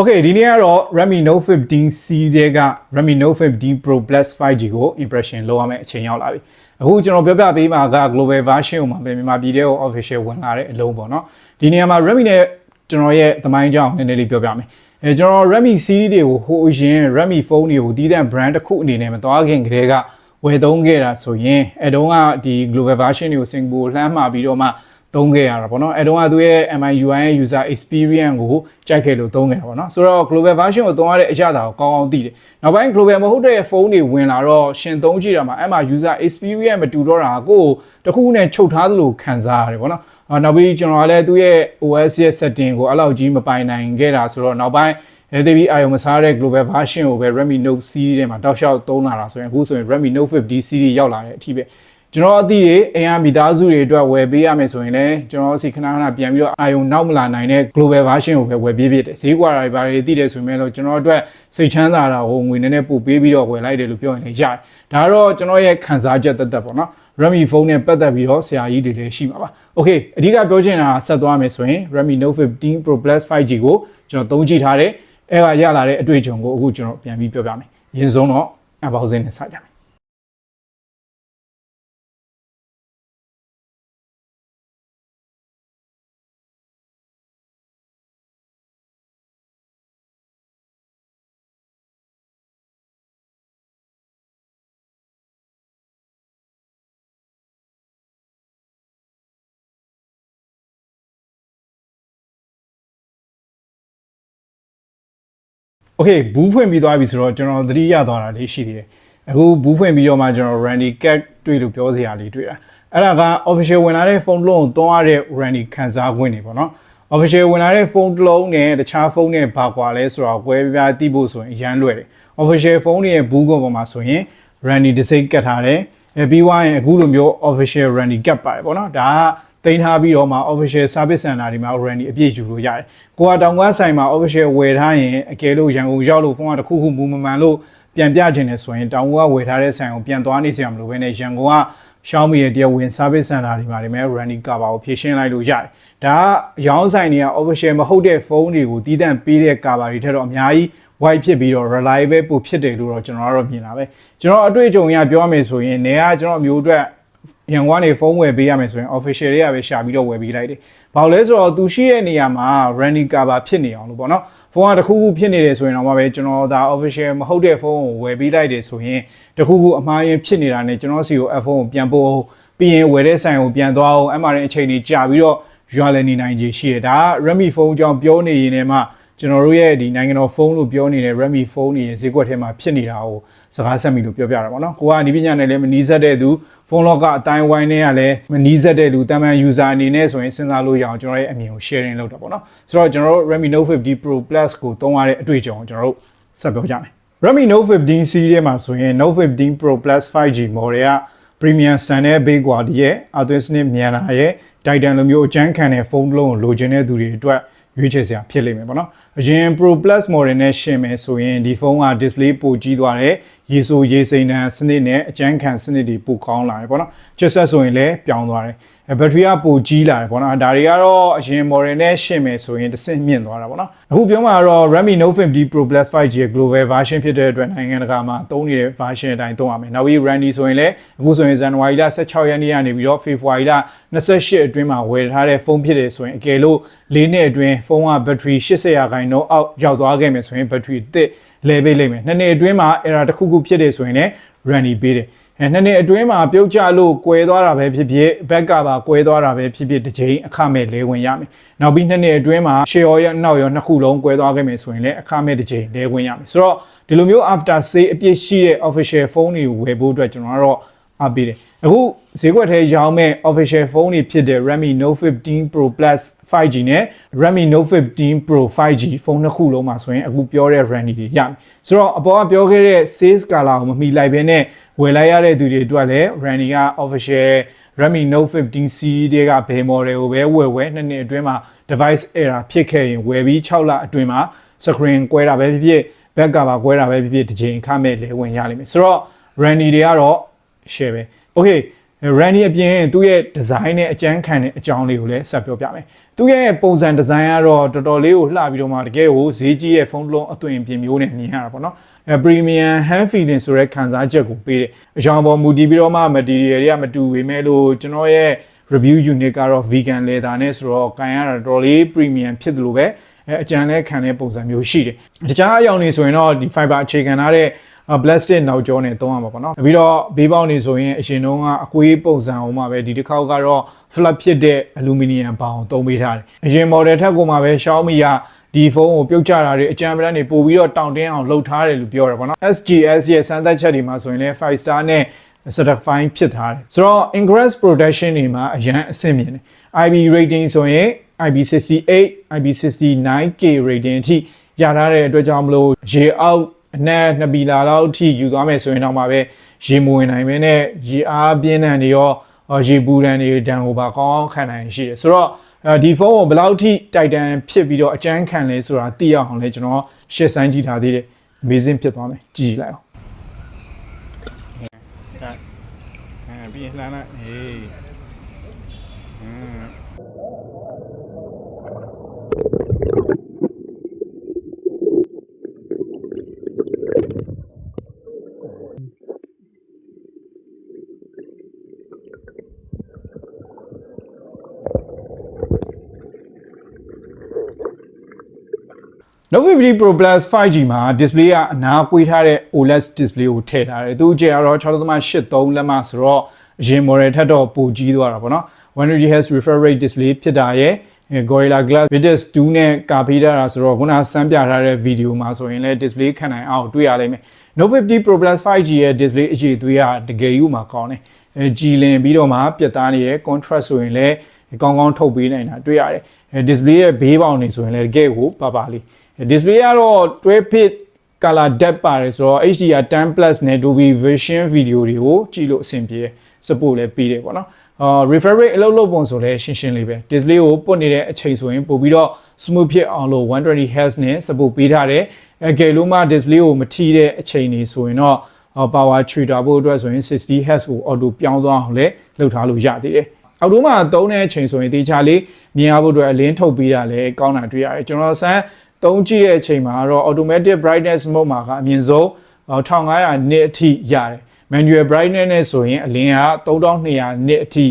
Okay ဒီနေ့ကတော့ Redmi Note 15C တဲ့က Redmi Note 15 Pro Plus 5G ကို impression လုပ်ရမယ့်အချိန်ရောက်လာပြီအခုကျွန်တော်ပြောပြပေးမှာက global version ကိုမှာပဲမြန်မာပြည်ထဲကို official ဝင်လာတဲ့အလုံးပေါ့နော်ဒီနေရာမှာ Redmi နဲ့ကျွန်တော်ရဲ့သမိုင်းကြောင်းနည်းနည်းလေးပြောပြမယ်ကျွန်တော် Redmi series တွေကိုဟိုအရင် Redmi phone တွေကိုတီးတဲ့ brand တစ်ခုအနေနဲ့မသွားခင်ကတည်းကဝယ်သုံးခဲ့တာဆိုရင်အဲတုန်းကဒီ global version တွေကို Singapore လှမ်းမှာပြီးတော့မှသုံးခဲ့ရတာပေါ့နော်အဲတုန်းကသူရဲ့ MIUI ရဲ့ user experience ကိုကြိုက်ခဲ့လို့သုံးခဲ့တာပေါ့နော်ဆိုတော့ global version ကိုသုံးရတဲ့အရာတာကိုကောင်းအောင်သိတယ်နောက်ပိုင်း global မဟုတ်တဲ့ဖုန်းတွေဝင်လာတော့ရှင်သုံးကြည့်တာမှာအဲ့မှာ user experience မတူတော့တာကိုတခုနဲ့ချုပ်ထားသလိုခံစားရတယ်ပေါ့နော်နောက်ပြီးကျွန်တော်ကလည်းသူရဲ့ OS ရဲ့ setting ကိုအဲ့လောက်ကြီးမပိုင်နိုင်ခဲ့တာဆိုတော့နောက်ပိုင်းဒီအာယုံမစားတဲ့ global version ကိုပဲ Redmi Note series ထဲမှာတောက်လျှောက်သုံးလာတာဆိုရင်အခုဆိုရင် Redmi Note 50 series ရောက်လာတဲ့အထိပဲကျွန်တော်အသည့်တွေအင်အားမိသားစုတွေအတွက်ဝယ်ပေးရမယ်ဆိုရင်လည်းကျွန်တော်စီခဏခဏပြန်ပြီးတော့အာယုံနောက်မလာနိုင်တဲ့ global version ကိုပဲဝယ်ပေးဖြစ်တယ်ဈေးကွာတွေဘာတွေသိတယ်ဆိုရင်လည်းကျွန်တော်အတွက်စိတ်ချမ်းသာတာကိုငွေနည်းနည်းပို့ပေးပြီးတော့ဝယ်လိုက်တယ်လို့ပြောရင်လည်းရတယ်ဒါကတော့ကျွန်တော်ရဲ့ခံစားချက်သက်သက်ပေါ့နော် Redmi phone နဲ့ပတ်သက်ပြီးတော့ဆရာကြီးတွေလည်းရှိမှာပါ Okay အဓိကပြောချင်တာဆက်သွားမယ်ဆိုရင် Redmi Note 15 Pro Plus 5G ကိုကျွန်တော်သုံးကြည့်ထားတယ်အဲ့ကရလာတဲ့အတွေ့အကြုံကိုအခုကျွန်တော်ပြန်ပြီးပြောပြမယ်အရင်ဆုံးတော့ unboxing နဲ့စကြမယ်Okay ဘူးဖွင့်ပြီးသွားပြီဆိုတော့ကျွန်တော်သတိရသွားတာလေးရှိသေးတယ်အခုဘူးဖွင့်ပြီးတော့မှကျွန်တော် Randy Cat တွေ့လို့ပြောစရာလေးတွေ့တာအဲ့ဒါက official ဝင်လာတဲ့ဖုန်းတစ်လုံးကိုသုံးရတဲ့ Randy ခံစားခွင့်တွေပေါ့နော် official ဝင်လာတဲ့ဖုန်းတစ်လုံးနဲ့တခြားဖုန်းနဲ့ဘာကွာလဲဆိုတော့ကွဲပြားသိဖို့ဆိုရင်အရန်လွယ်တယ် official ဖုန်းတွေရဲ့ဘူးကွန်ပေါ်မှာဆိုရင် Randy တစ်စိတ်ကတ်ထားတယ်ပြီးသွားရင်အခုလိုမျိုး official Randy Cat ပါတယ်ပေါ့နော်ဒါကတင်ထားပြီးတော့မှ official service center ဒီမှာ Randy အပြည့်ယူလို့ရတယ်ကိုကတောင်ကွမ်းဆိုင်မှာ official ဝယ်ထားရင်အကယ်လို့ရန်ကုန်ရောက်လို့ဖုန်းကတစ်ခုခုမူမမှန်လို့ပြန်ပြခြင်းနဲ့ဆိုရင်တောင်ကွမ်းကဝယ်ထားတဲ့ဆိုင်ကိုပြန်သွားနေစရာမလိုဘဲနဲ့ရန်ကုန်က Xiaomi ရဲ့တရားဝင် service center ဒီမှာဒီမဲ့ Randy cover ကိုဖြည့်ရှင်းလိုက်လို့ရတယ်ဒါကရောင်းဆိုင်တွေက official မဟုတ်တဲ့ဖုန်းတွေကိုတီးတန့်ပေးတဲ့ cover တွေထက်တော့အများကြီး white ဖြစ်ပြီးတော့ reliable ပိုဖြစ်တယ်လို့တော့ကျွန်တော်ကတော့မြင်တာပဲကျွန်တော်အတွေ့အကြုံအရပြောရမယ်ဆိုရင်နေကကျွန်တော်အမျိုးအတွက်ရန်ကုန်ကနေဖုန်းဝယ်ပေးရမယ်ဆိုရင် official တွေကပဲရှာပြီးတော့ဝယ်ပေးလိုက်တယ်။ဘာလို့လဲဆိုတော့သူရှိတဲ့နေရာမှာ Randy cover ဖြစ်နေအောင်လို့ပေါ့နော်။ဖုန်းကတစ်ခုခုဖြစ်နေတယ်ဆိုရင်တော့ပဲကျွန်တော်ဒါ official မဟုတ်တဲ့ဖုန်းကိုဝယ်ပေးလိုက်တယ်ဆိုရင်တစ်ခုခုအမှားယွင်းဖြစ်နေတာနဲ့ကျွန်တော်စီကို iPhone ကိုပြန်ပို့အောင်ပြီးရင်ဝယ်တဲ့ဆိုင်ကိုပြန်သွားအောင်အဲ့မှာတဲ့အချိန်ကြီးကြာပြီးတော့ရွာလည်နေနိုင်ခြေရှိတယ်။ဒါက Redmi ဖုန်းအကြောင်းပြောနေရင်လည်းမှကျွန်တော်တို့ရဲ့ဒီနိုင်ငံတော်ဖုန်းလို့ပြောနေတဲ့ Redmi ဖုန်းတွေရဲ့ဈေးကွက်ထဲမှာဖြစ်နေတာကိုစကားဆက်မိလို့ပြောပြတာပေါ့နော်ကိုကဒီပညာနဲ့လည်းမနီးစပ်တဲ့သူဖုန်းလောကအတိုင်းဝိုင်းနဲ့ကလည်းမနီးစပ်တဲ့လူတမန် user အနေနဲ့ဆိုရင်စဉ်းစားလို့ရအောင်ကျွန်တော်ရဲ့အမြင်ကို sharing လုပ်တာပေါ့နော်ဆိုတော့ကျွန်တော်တို့ Redmi Note 50 Pro Plus ကိုသုံးရတဲ့အတွေ့အကြုံကိုကျွန်တော်တို့ဆက်ပြောကြမယ် Redmi Note 15 series ထဲမှာဆိုရင် Note 15 Pro Plus 5G model က premium ဆန်တဲ့ base quality ရဲ့ Arduino စနစ်မြန်လာရဲ့ Titan လိုမျိုးအကျန်းခံတဲ့ဖုန်းတစ်လုံးကိုလိုချင်တဲ့သူတွေအတွက်ရွေးချယ်စရာဖြစ်လိမ့်မယ်ပေါ့နော်အရင် Pro Plus model နဲ့ရှင်းမယ်ဆိုရင်ဒီဖုန်းက display ပိုကြီးသွားတယ်ရေဆိုရေစိမ်းတန်းစနစ်နဲ့အကျန်းခံစနစ်တွေပိုကောင်းလာတယ်ပေါ့နော် chipset ဆိုရင်လည်းပြောင်းသွားတယ်ဘက်ထရီကပိုကြီးလာတယ်ပေါ့နော်ဒါတွေကတော့အရင် model နဲ့ရှင်းမယ်ဆိုရင်တစ်ဆင့်မြင့်သွားတာပေါ့နော်အခုပြောမှာတော့ Redmi Note 50 Pro Plus 5G ရဲ့ global version ဖြစ်တဲ့အတွက်နိုင်ငံတကာမှာသုံးနေတဲ့ version အတိုင်းသုံးရမယ်နောက်ပြီး Randy ဆိုရင်လည်းအခုဆိုရင်ဇန်နဝါရီလ16ရက်နေ့ကနေပြီးတော့ ဖေဖော်ဝါရီလ28အတွင်းမှာဝယ်ထားတဲ့ဖုန်းဖြစ်တယ်ဆိုရင်အကယ်လို့၄နှစ်အတွင်းဖုန်းကဘက်ထရီ80%အောက်ရောက်သွားခဲ့မယ်ဆိုရင်ဘက်ထရီအသစ်လဲပေးလိမ့်မယ်နှစ်နှစ်အတွင်းမှာ error တစ်ခုခုဖြစ်တယ်ဆိုရင်လည်း Randy ပေးတယ်နှစ်နှစ်အတွင်းမှာပြုတ်ကျလို့ကွဲသွားတာပဲဖြစ်ဖြစ်ဘက်ကပါကွဲသွားတာပဲဖြစ်ဖြစ်တစ်ချိန်အခမဲ့လဲဝင်ရမယ်နောက်ပြီးနှစ်နှစ်အတွင်းမှာရှေ့ရောရနောက်ရောနှစ်ခုလုံးကွဲသွားခဲ့မယ်ဆိုရင်လည်းအခမဲ့တစ်ချိန်လဲဝင်ရမယ်ဆိုတော့ဒီလိုမျိုး after sale အပြည့်ရှိတဲ့ official phone တွေကိုဝယ်ဖို့အတွက်ကျွန်တော်ကတော့အားပေးတယ်အခုဈေးကွက်ထဲရောင်းမဲ့ official phone တွေဖြစ်တဲ့ Redmi Note 15 Pro Plus 5G နဲ့ Redmi Note 15 Pro 5G ဖုန်းနှစ်ခုလုံးမှာဆိုရင်အခုပြောတဲ့ Randy တွေရမယ်ဆိုတော့အပေါ်ကပြောခဲ့တဲ့ sales color ကိုမမီလိုက်ဘဲနဲ့ဝယ်လိုက်ရတဲ့သူတွေအတွက်လည်း Randy က official Redmi Note 15 series တွေကဘယ် model ကိုပဲဝယ်နှစ်နှစ်အတွင်းမှာ device error ဖြစ်ခဲ့ရင်ဝယ်ပြီး6လအတွင်းမှာ screen ကွဲတာပဲဖြစ်ဖြစ် back cover ကွဲတာပဲဖြစ်ဖြစ်တစ်ချိန်အခမဲ့လဲဝင်ရလိမ့်မယ်ဆိုတော့ Randy တွေကတော့ share ပဲ okay Randy အပြင်သူ့ရဲ့ design နဲ့အကျန်းခံတဲ့အကြောင်းလေးကိုလည်းဆက်ပြောပြမယ်သူ့ရဲ့ပုံစံ design ကတော့တော်တော်လေးကိုလှပြီးတော့မှတကယ်ကိုဈေးကြီးတဲ့ဖုန်းတစ်လုံးအသွင်ပြင်မျိုးနဲ့မြင်ရတာပေါ့နော်premium hand feeling ဆိုတဲ့ခံစားချက်ကိုပေးတယ်အကြောင်းပေါ်မူတည်ပြီးတော့မှ material တွေကမတူပေမဲ့လို့ကျွန်တော်ရဲ့ review unit ကတော့ vegan leather နဲ့ဆိုတော့ကန်ရတာတော်တော်လေး premium ဖြစ်တယ်လို့ပဲအကျန်လဲခံတဲ့ပုံစံမျိုးရှိတယ်တခြားအယောင်တွေဆိုရင်တော့ဒီ fiber အခြေခံထားတဲ့plastic နောက်ကျောနဲ့သုံးရမှာပေါ့နော်ပြီးတော့ဘေးပေါက်နေဆိုရင်အရင်တုန်းကအကွေးပုံစံအောင်မှာပဲဒီတစ်ခေါက်ကတော့ flat ဖြစ်တဲ့ aluminum ဘောင်သုံးပေးထားတယ်အရင် model ထက်ကမှပဲ Xiaomi ကဒီဖုန်းကိုပြုတ်ကျတာတွေအကြမ်းပန်းတွေပို့ပြီးတော့တောင့်တင်းအောင်လှုပ်ထားတယ်လို့ပြောရပါတော့ SGS ရဲ့စမ်းသပ်ချက်တွေမှာဆိုရင်လည်း 5 star နဲ့ certified ဖြစ်ထားတယ်ဆိုတော့ ingress protection တွေမှာအရန်အဆင့်မြင့်တယ် IP rating ဆိုရင် IP68 IP69K rating အထိရထားတဲ့အတွက်ကြောင့်မလို့ရေအောက်အနက်2 ဘီလာလောက်အထိယူသွားမယ်ဆိုရင်တော့မှပဲရေမဝင်နိုင်ပဲနဲ့ရေအားပြင်းထန်တွေရောရေပူတန်တွေတန်ကိုပါကောင်းခံနိုင်ရှိတယ်ဆိုတော့ဒီဖုန်းကိုဘယ်လောက်ထိတိုက်တန်ဖြစ်ပြီးတော့အကျန်းခံလဲဆိုတာသိရအောင်လဲကျွန်တော်ရှေ့ဆိုင်ကြည့်ထားသေးတယ် amazing ဖြစ်သွားမယ်ကြည့်လိုက်အောင်ပြီးရင်လှမ်းလိုက်ဟေးNote 50 Pro Plus 5G မှာ display ကအနားကွေးထားတဲ့ OLED display ကိုထည့်ထားတယ်။သူအကျယ်ကတော့ 6.83 လက်မဆိုတော့အရင် model ထက်တော့ပိုကြီးသွားတာပေါ့နော်။ 120Hz refresh rate display ဖြစ်တာရဲ့ Gorilla Glass Victus 2နဲ့ကာပေးထားတာဆိုတော့ခုနစမ်းပြထားတဲ့ video မှာဆိုရင်လည်း display ခံနိုင်အောင်တွေ့ရလိမ့်မယ်။ Note 50 Pro Plus 5G ရဲ့ display အရေးသွေးကတကယ်ယူမှာကောင်းတယ်။ကြည်လင်ပြီးတော့မှပြတ်သားနေတဲ့ contrast ဆိုရင်လည်းကောင်းကောင်းထုတ်ပေးနိုင်တာတွေ့ရတယ်။ display ရဲ့ဘေးပေါင်နေဆိုရင်လည်းတကယ်ကိုပါလေးdisplay ကတော့12 bit color depth ပါတယ်ဆိုတော့ HDR 10 plus နဲ့ Dolby Vision video တွေကိုကြည့်လို့အဆင်ပြေတယ် support လည်းပေးတယ်ပေါ့နော်refresh rate အလုပ်လုပ်ပုံဆိုလည်းရှင်းရှင်းလေးပဲ display ကိုပုတ်နေတဲ့အချိန်ဆိုရင်ပို့ပြီးတော့ smooth ဖြစ်အောင်လို့ 120Hz နဲ့ support ပေးထားတယ်အကယ်လို့မှ display ကိုမထိတဲ့အချိန်တွေဆိုရင်တော့ power trigger ဖို့အတွက်ဆိုရင် 60Hz ကို auto ပြောင်းသွားအောင်လည်းလုပ်ထားလို့ရသေးတယ်အောက်တိုမှာသုံးတဲ့အချိန်ဆိုရင်တေချာလေးမြင်ရဖို့အတွက်အလင်းထုတ်ပေးတာလည်းကောင်းတာတွေ့ရတယ်ကျွန်တော်စမ်းသုံးကြည့်တဲ့အချိန်မှာတော့ automatic brightness mode မှာကအမြင့်ဆုံး1500 nit အထိရတယ် manual brightness နဲ့ဆိုရင်အလင်းက3200 nit အထိ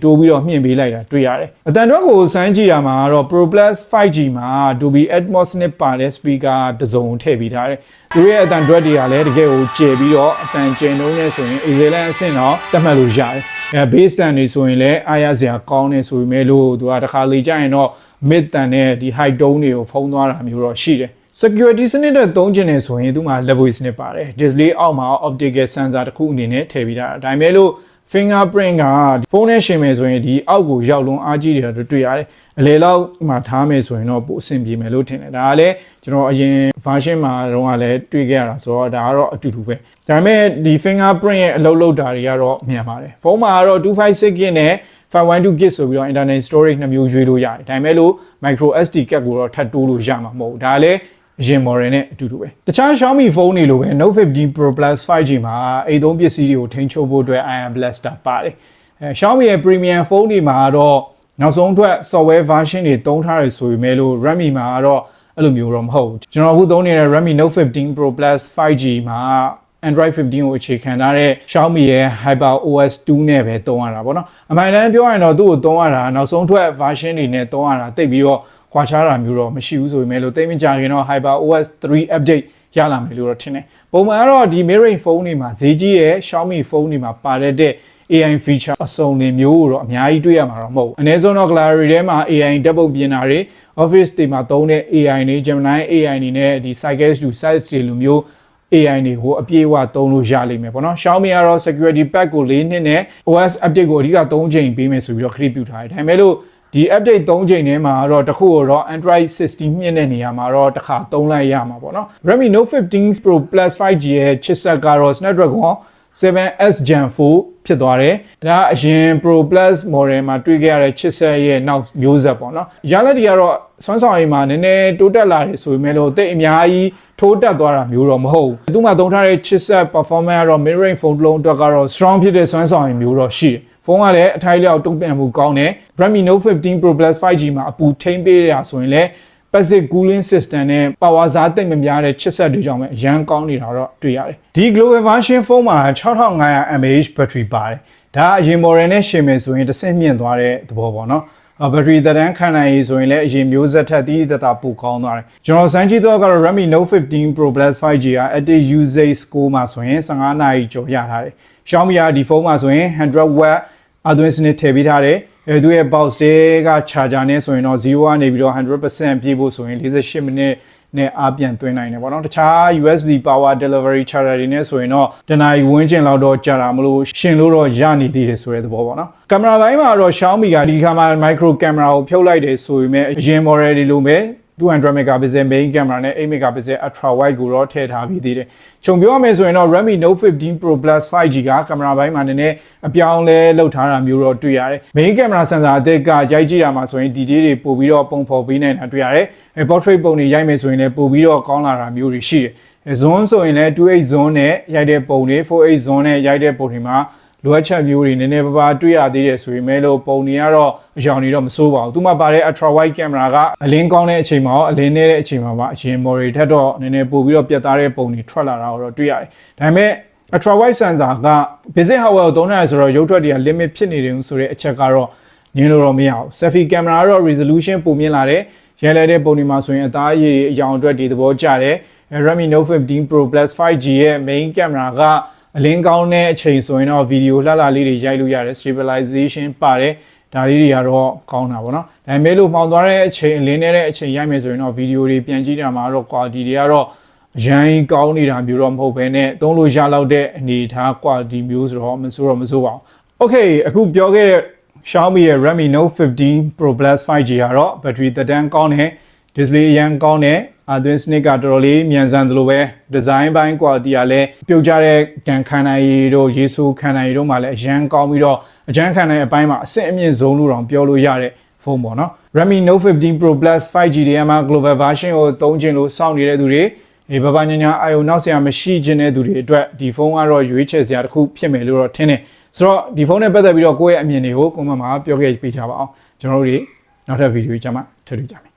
တိုးပြီးတော့မြင့်ပေးလိုက်တာတွေ့ရတယ်အတန်တော့ကိုစမ်းကြည့်ရမှာတော့ Pro Plus 5G မှာ Dolby Atmos နဲ့ပါတဲ့ speaker တစ်စုံထည့်ပေးထားတယ်သူရဲ့အတန်တွက်တွေကလည်းတကယ်ကိုကျယ်ပြီးတော့အတန်ကျယ်နှုန်းနဲ့ဆိုရင် excellent အဆင့်တော့တတ်မှတ်လို့ရတယ်base stand တွေဆိုရင်လည်းအားရစရာကောင်းနေဆိုပေမဲ့လို့သူကတစ်ခါလေကြာရင်တော့ mid တန်နဲ့ဒီ high tone တွေကိုဖုံးသွားတာမျိုးတော့ရှိတယ် security စနစ်တော့သုံးချင်နေဆိုရင်သူမှာ level စနစ်ပါတယ် display အောက်မှာ optical sensor တစ်ခုအနေနဲ့ထည့်ပေးထားတာဒါပေမဲ့လို့ fingerprint ကဖုန်းနဲ့ရှင်မယ်ဆိုရင်ဒီအောက်ကိုရောက်လွန်အားကြီးတယ်တော့တွေ့ရတယ်အလေလောက်မှာထားမယ်ဆိုရင်တော့ပိုအဆင်ပြေမယ်လို့ထင်တယ်ဒါကလည်းကျွန်တော်အရင် version မှာတော့လည်းတွေ့ခဲ့ရတာဆိုတော့ဒါကတော့အတူတူပဲဒါပေမဲ့ဒီ fingerprint ရဲ့အလုပ်လုပ်တာတွေကတော့မြန်ပါတယ်ဖုန်းမှာကတော့ 256GB နဲ့ 512GB ဆိုပြီးတော့ internet storage 2မျိုးရွေးလို့ရတယ်ဒါပေမဲ့လို့ micro SD card ကိုတော့ထပ်တိုးလို့ရမှာမဟုတ်ဘူးဒါလည်းအရင် model နဲ့အတူတူပဲတခြား Xiaomi ဖုန်းတွေလိုပဲ Note 50 Pro Plus 5G မှာအိမ်သုံးပစ္စည်းတွေကိုထိန်းချုပ်ဖို့အတွက် Iron Blaster ပါတယ်Xiaomi ရဲ့ premium ဖုန်းတွေမှာတော့နောက်ဆုံးထွက် software version တွေသုံးထားတယ်ဆိုပေမဲ့လို့ Redmi မှာတော့အဲ့လိုမျိုးတော့မဟုတ်ဘူးကျွန်တော်အခုသုံးနေတဲ့ Redmi Note 15 Pro Plus 5G မှာ Android 15ကိုအခြေခံထားတဲ့ Xiaomi ရဲ့ HyperOS 2 နဲ့ပဲသုံးရတာပေါ့နော်အမှန်တမ်းပြောရရင်တော့သူ့ကိုသုံးရတာနောက်ဆုံးထွက် version တွေနဲ့သုံးရတာတိတ်ပြီးတော့ခွာခြားတာမျိုးတော့မရှိဘူးဆိုပေမဲ့လို့တိတ်မကြခင်တော့ HyperOS 3 update ရလာမယ်လို့တော့ထင်တယ်ပုံမှန်ကတော့ဒီ mid-range ဖုန်းတွေမှာဈေးကြီးရဲ့ Xiaomi ဖုန်းတွေမှာပါတဲ့ AI feature အစုံတွေမျိုးတော့အများကြီးတွေ့ရမှာတော့မဟုတ်ဘူးအနည်းဆုံးတော့ Gallery ထဲမှာ AI ဓာတ်ပုံပြင်တာတွေ Office တွေမှာသုံးတဲ့ AI တွေ Gemini AI တွေနဲ့ဒီ Cycle to Size တွေလိုမျိုး AI တွေကိုအပြည့်အဝသုံးလို့ရလိမ့်မယ်ပေါ့နော် Xiaomi ကတော့ security pack ကို4နှစ်နဲ့ OS update ကိုအဓိက3ချိန်ပေးမယ်ဆိုပြီးတော့ခရီးပြုထားတယ်ဒါပေမဲ့လို့ဒီ update 3ချိန်ထဲမှာတော့တစ်ခုတော့ Android 16 မြင့်တဲ့နေရာမှာတော့တစ်ခါသုံးလိုက်ရမှာပေါ့နော် Redmi Note 15 Pro Plus 5G ရဲ့ချစ်ဆက်ကတော့ Snapdragon 7S Gen 4ဖြစ်သွားတယ်ဒါအရင် Pro Plus model မှာတွေ့ခဲ့ရတဲ့ချစ်ဆက်ရဲ့နောက်မျိုးဆက်ပေါ့နော်ရလဒ်တွေကတော့စွမ်းဆောင်ရည်မှာနည်းနည်းတိုးတက်လာတယ်ဆိုပေမဲ့လို့တိတ်အများကြီးထိုးတက်သွားတာမျိုးတော့မဟုတ်ဘူးသူမှသုံးထားတဲ့ချစ်ဆက် performance ကတော့ mid range phone တစ်လုံးအတွက်ကတော့ strong ဖြစ်တဲ့စွမ်းဆောင်ရည်မျိုးတော့ရှိတယ် ဖုန်းကလည်းအထိုက်လျောက်တုံ့ပြန်မှုကောင်းတယ် Redmi Note 15 Pro Plus 5G မှာအပူထိန်းပေးရဆိုရင်လည်း passive cooling system နဲ့ power စားသိမ့်မများတဲ့ချစ်ဆက်တွေကြောင့်ပဲအရန်ကောင်းနေတာတော့တွေ့ရတယ်ဒီ global version ဖုန်းမှာ 6500 mAh battery ပါတယ်ဒါအရင် model နဲ့ရှင်မယ်ဆိုရင်တစ်ဆင့်မြင့်သွားတဲ့သဘောပေါ့နော်battery သက်တမ်းခံနိုင်ရေးဆိုရင်လည်းအရင်မျိုးဆက်ထက်တည်တည်ပိုကောင်းသွားတယ်ကျွန်တော်စမ်းကြည့်တော့ကတော့ Redmi Note 15 Pro Plus 5G က active usage score မှာဆိုရင်15နာရီကျော်ရထားတယ် Xiaomi ကဒီဖုန်းမှာဆိုရင် 100W အသွင်စနစ်ထည့်ပေးထားတယ်သူရဲ့ box တွေက charger နဲ့ဆိုရင်တော့0ကနေပြီးတော့ 100% ပြည့်ဖို့ဆိုရင်48မိနစ်နဲ့အားပြန်သွင်းနိုင်တယ်ပေါ့နော်တခြား USB power delivery charger တွေနဲ့ဆိုရင်တော့တနာရီဝန်းကျင်လောက်တော့ကြာတာမလို့ရှင်လို့တော့ရနေသေးတယ်ဆိုတဲ့သဘောပေါ့နော်ကင်မရာဘိုင်းမှာတော့ Xiaomi ကဒီခါမှာ micro camera ကိုဖြုတ်လိုက်တယ်ဆိုရင်အရင် model တွေလိုပဲ200 megapixel main camera နဲ့8 megapixel ultra wide ကိုတော့ထည့်ထားပြီးသေးတယ်။ခြုံပြောရမယ်ဆိုရင်တော့ Redmi Note 15 Pro Plus 5G ကကင်မရာဘိုင်းမှာနည်းနည်းအပြောင်းလဲလုပ်ထားတာမျိုးတော့တွေ့ရတယ်။ main camera sensor အသစ်ကရိုက်ကြည့်တာမှာဆိုရင် detail တွေပို့ပြီးတော့ပုံဖော်ပေးနေတာတွေ့ရတယ်။ portrait ပုံတွေရိုက်မယ်ဆိုရင်လည်းပို့ပြီးတော့ကောင်းလာတာမျိုးတွေရှိတယ်။ zoom ဆိုရင်လည်း 2x zoom နဲ့ရိုက်တဲ့ပုံတွေ 4x zoom နဲ့ရိုက်တဲ့ပုံတွေမှာလိုအပ်ချက်မျိုးတွေနည်းနည်းပါးတွေ့ရသေးတယ်ဆိုရင်မဲ့လို့ပုံတွေကတော့အကြောင်းတွေတော့မစိုးပါဘူး။သူမှပါတဲ့ ultra wide camera ကအလင်းကောင်းတဲ့အချိန်မှာရောအလင်းနည်းတဲ့အချိန်မှာပါအရင် model ထက်တော့နည်းနည်းပို့ပြီးတော့ပြတ်သားတဲ့ပုံတွေထွက်လာတာတော့တွေ့ရတယ်။ဒါပေမဲ့ ultra wide sensor က basic hardware ကိုသုံးရတယ်ဆိုတော့ရုပ်ထွက်တွေက limit ဖြစ်နေတယ်ဆိုတဲ့အချက်ကတော့ညင်းလို့တော့မရဘူး။ selfie camera ကတော့ resolution ပိုမြင့်လာတယ်။ရိုက်လိုက်တဲ့ပုံတွေမှာဆိုရင်အသားအရည်အရောင်အတွက်ဒီသဘောကျတယ်။ Redmi Note 15 Pro Plus 5G ရဲ့ main camera ကအလင်းကောင်းတဲ့အချိန်ဆိုရင်တော့ဗီဒီယိုလှလှလေးတွေရိုက်လို့ရတယ် stabilization ပါတယ်ဒါလေးတွေကတော့ကောင်းတာပေါ့နော်ဒါပေမဲ့လို့မှောင်သွားတဲ့အချိန်အလင်းနေတဲ့အချိန်ရိုက်မယ်ဆိုရင်တော့ဗီဒီယိုတွေပြန်ကြည့်တာမှာတော့ quality တွေကတော့အရင်ကောင်းနေတာမျိုးတော့မဟုတ်ဘဲနဲ့သုံးလို့ရလောက်တဲ့အနေအထား quality မျိုးဆိုတော့မဆိုးပါဘူး Okay အခုပြောခဲ့တဲ့ Xiaomi ရဲ့ Redmi Note 15 Pro Plus 5G ကတော့ battery သက်တမ်းကောင်းတယ် display အရင်ကောင်းတယ်အသွင်စနစ်ကတော်တော်လေးမြန်ဆန်သလိုပဲ design ဘိုင်း quality ကလည်းပြုတ်ကြတဲ့တန်ခမ်းနိုင်တို့ရေးဆိုးခမ်းနိုင်တို့မှလည်းအရန်ကောင်းပြီးတော့အကျန်းခမ်းနိုင်အပိုင်းမှာအဆင့်အမြင့်ဆုံးလို့တောင်ပြောလို့ရတဲ့ဖုန်းပေါ့နော် Redmi Note 15 Pro Plus 5G တွေမှာ global version ကိုသုံးချင်လို့စောင့်နေတဲ့သူတွေဘာဘာညာညာအာယုံနောက်ဆရာမရှိခြင်းတဲ့သူတွေအတွက်ဒီဖုန်းကတော့ရွေးချယ်စရာတစ်ခုဖြစ်မယ်လို့တော့ထင်တယ်ဆိုတော့ဒီဖုန်းနဲ့ပတ်သက်ပြီးတော့ကိုယ့်ရဲ့အမြင်တွေကို comment မှာပြောခဲ့ပေးကြပါအောင်ကျွန်တော်တို့တွေနောက်ထပ်ဗီဒီယိုကြမှာထပ်တွေ့ကြမယ်